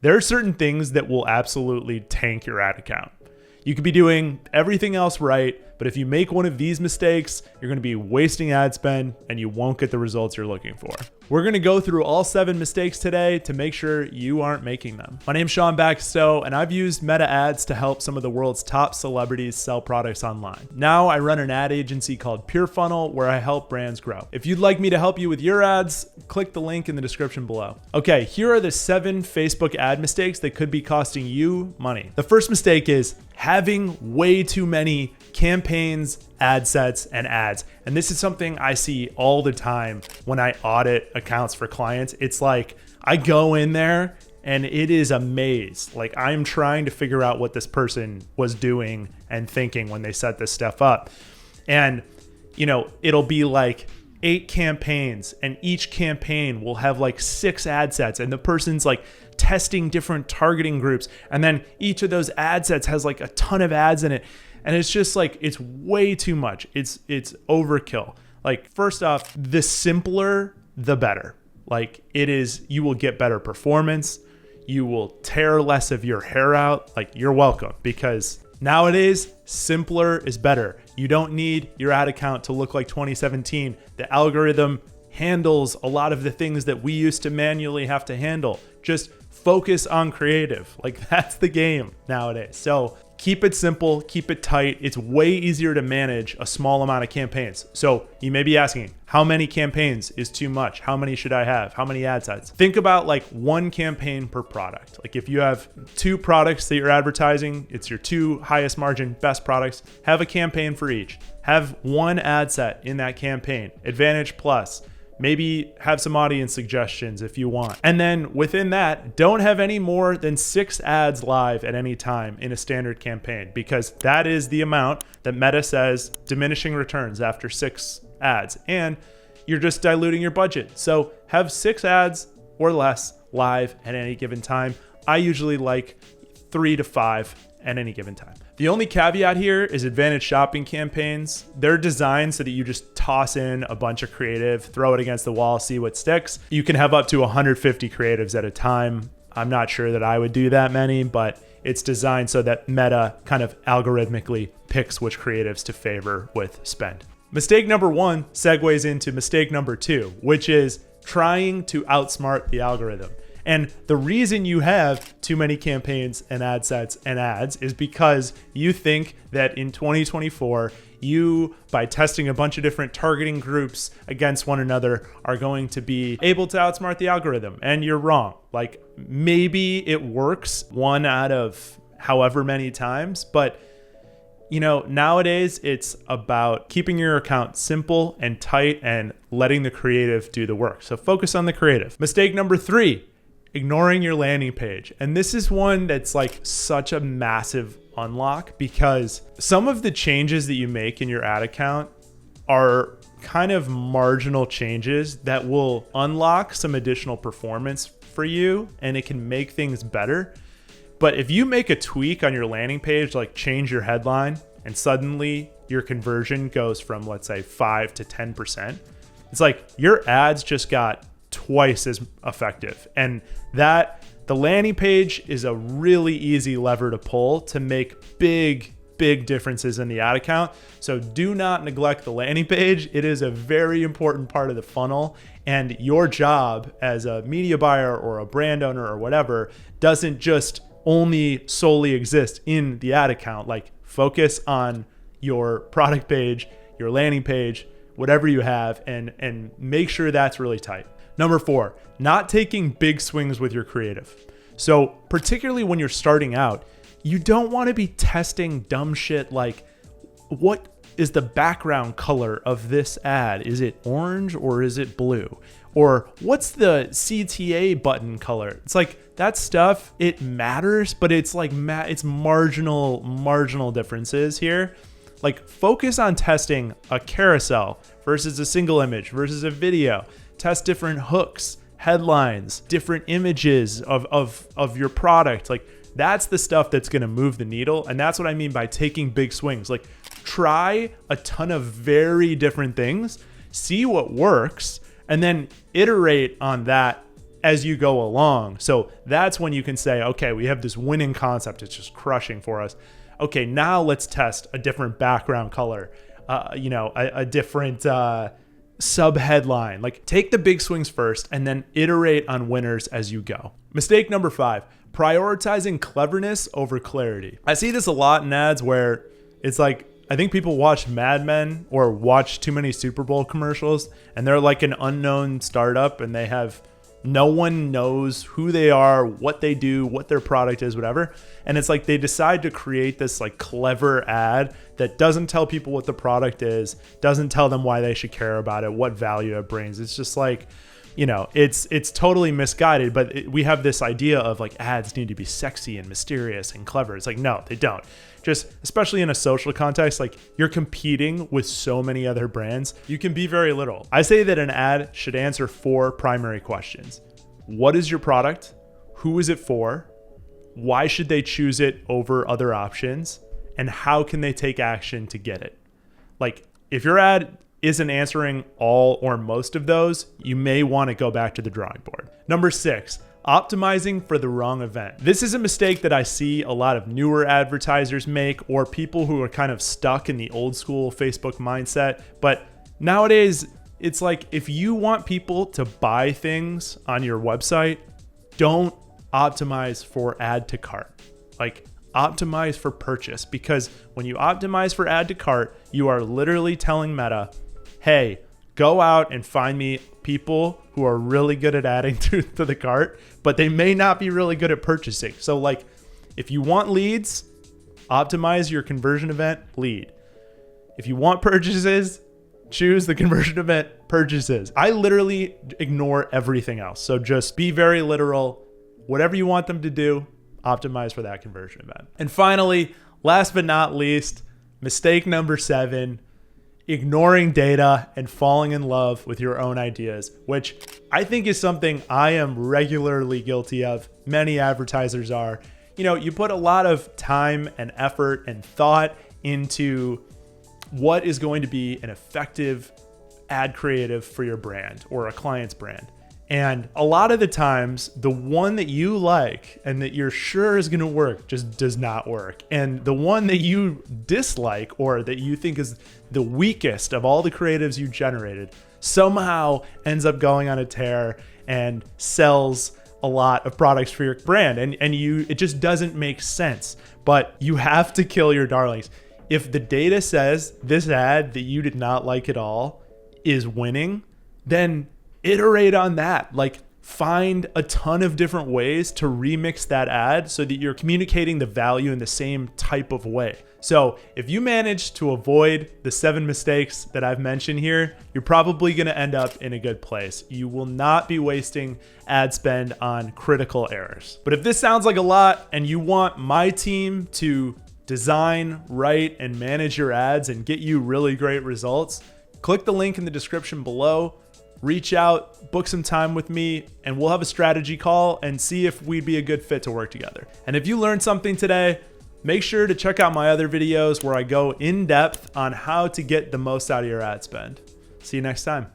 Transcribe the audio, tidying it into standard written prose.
There are certain things that will absolutely tank your ad account. You could be doing everything else right, but if you make one of these mistakes, you're going to be wasting ad spend and you won't get the results you're looking for. We're going to go through all 7 mistakes today to make sure you aren't making them. My name's Sean Bacastow, and I've used Meta ads to help some of the world's top celebrities sell products online. Now I run an ad agency called PureFunnel where I help brands grow. If you'd like me to help you with your ads, click the link in the description below. Okay, here are the 7 Facebook ad mistakes that could be costing you money. The first mistake is having way too many campaigns, ad sets, and ads. And this is something I see all the time when I audit accounts for clients. It's like I go in there and it is a maze. Like I'm trying to figure out what this person was doing and thinking when they set this stuff up. And, it'll be like 8 campaigns and each campaign will have like 6 ad sets and the person's like testing different targeting groups. And then each of those ad sets has like a ton of ads in it. And it's just like, it's way too much. It's overkill. Like first off, the simpler, the better. Like it is, you will get better performance. You will tear less of your hair out. Like you're welcome, because nowadays, simpler is better. You don't need your ad account to look like 2017. The algorithm handles a lot of the things that we used to manually have to handle. Just focus on creative. Like that's the game nowadays. So keep it simple, keep it tight. It's way easier to manage a small amount of campaigns. So you may be asking, how many campaigns is too much? How many should I have? How many ad sets? Think about like 1 campaign per product. Like if you have 2 products that you're advertising, it's your 2 highest margin, best products, have a campaign for each. Have 1 ad set in that campaign, Advantage Plus. Maybe have some audience suggestions if you want. And then within that, don't have any more than 6 ads live at any time in a standard campaign, because that is the amount that Meta says diminishing returns after 6 ads. And you're just diluting your budget. So have 6 ads or less live at any given time. I usually like 3 to 5 at any given time. The only caveat here is Advantage shopping campaigns. They're designed so that you just toss in a bunch of creative, throw it against the wall, see what sticks. You can have up to 150 creatives at a time. I'm not sure that I would do that many, but it's designed so that Meta kind of algorithmically picks which creatives to favor with spend. Mistake number 1 segues into mistake number 2, which is trying to outsmart the algorithm. And the reason you have too many campaigns and ad sets and ads is because you think that in 2024, you, by testing a bunch of different targeting groups against one another, are going to be able to outsmart the algorithm. And you're wrong. Like maybe it works 1 out of however many times, but nowadays it's about keeping your account simple and tight and letting the creative do the work. So focus on the creative. Mistake number 3. Ignoring your landing page. And this is one that's like such a massive unlock, because some of the changes that you make in your ad account are kind of marginal changes that will unlock some additional performance for you, and it can make things better. But if you make a tweak on your landing page, like change your headline, and suddenly your conversion goes from, let's say, 5 to 10%, it's like your ads just got twice as effective. And that the landing page is a really easy lever to pull to make big differences in the ad account. So do not neglect the landing page. It is a very important part of the funnel, and your job as a media buyer or a brand owner or whatever doesn't just only solely exist in the ad account. Like focus on your product page, your landing page, whatever you have, and make sure that's really tight. Number 4, not taking big swings with your creative. So particularly when you're starting out, you don't want to be testing dumb shit like, what is the background color of this ad? Is it orange or is it blue? Or what's the CTA button color? It's like that stuff, it matters, but it's like it's marginal differences here. Like focus on testing a carousel versus a single image versus a video. Test different hooks, headlines, different images of your product. Like that's the stuff that's going to move the needle. And that's what I mean by taking big swings. Like try a ton of very different things, see what works, and then iterate on that as you go along. So that's when you can say, okay, we have this winning concept. It's just crushing for us. Okay, now let's test a different background color, a different sub headline. Like, take the big swings first and then iterate on winners as you go. Mistake number 5, prioritizing cleverness over clarity. I see this a lot in ads where it's like, I think people watch Mad Men or watch too many Super Bowl commercials, and they're like an unknown startup, and they have no one knows who they are, what they do, what their product is, whatever. And it's like they decide to create this like clever ad that doesn't tell people what the product is, doesn't tell them why they should care about it, what value it brings. It's just like, it's totally misguided, but we have this idea of like ads need to be sexy and mysterious and clever. It's like, no, they don't. Just especially in a social context, like you're competing with so many other brands, you can be very literal. I say that an ad should answer 4 primary questions. What is your product? Who is it for? Why should they choose it over other options? And how can they take action to get it? Like, if your ad isn't answering all or most of those, you may want to go back to the drawing board. Number 6, optimizing for the wrong event. This is a mistake that I see a lot of newer advertisers make, or people who are kind of stuck in the old school Facebook mindset. But nowadays, it's like, if you want people to buy things on your website, don't optimize for add to cart. Like, optimize for purchase, because when you optimize for add to cart, you are literally telling Meta, hey, go out and find me people who are really good at adding to the cart, but they may not be really good at purchasing. So like, if you want leads, optimize your conversion event lead. If you want purchases, choose the conversion event purchases. I literally ignore everything else. So just be very literal. Whatever you want them to do, optimize for that conversion event. And finally, last but not least, mistake number 7, ignoring data and falling in love with your own ideas, which I think is something I am regularly guilty of. Many advertisers are. You put a lot of time and effort and thought into what is going to be an effective ad creative for your brand or a client's brand. And a lot of the times, the one that you like and that you're sure is going to work just does not work. And the one that you dislike or that you think is the weakest of all the creatives you generated somehow ends up going on a tear and sells a lot of products for your brand. And it just doesn't make sense. But you have to kill your darlings. If the data says this ad that you did not like at all is winning, then iterate on that. Like, find a ton of different ways to remix that ad so that you're communicating the value in the same type of way. So if you manage to avoid the 7 mistakes that I've mentioned here, you're probably going to end up in a good place. You will not be wasting ad spend on critical errors. But if this sounds like a lot and you want my team to design, write, and manage your ads and get you really great results, click the link in the description below. Reach out, book some time with me, and we'll have a strategy call and see if we'd be a good fit to work together. And if you learned something today, make sure to check out my other videos where I go in depth on how to get the most out of your ad spend. See you next time.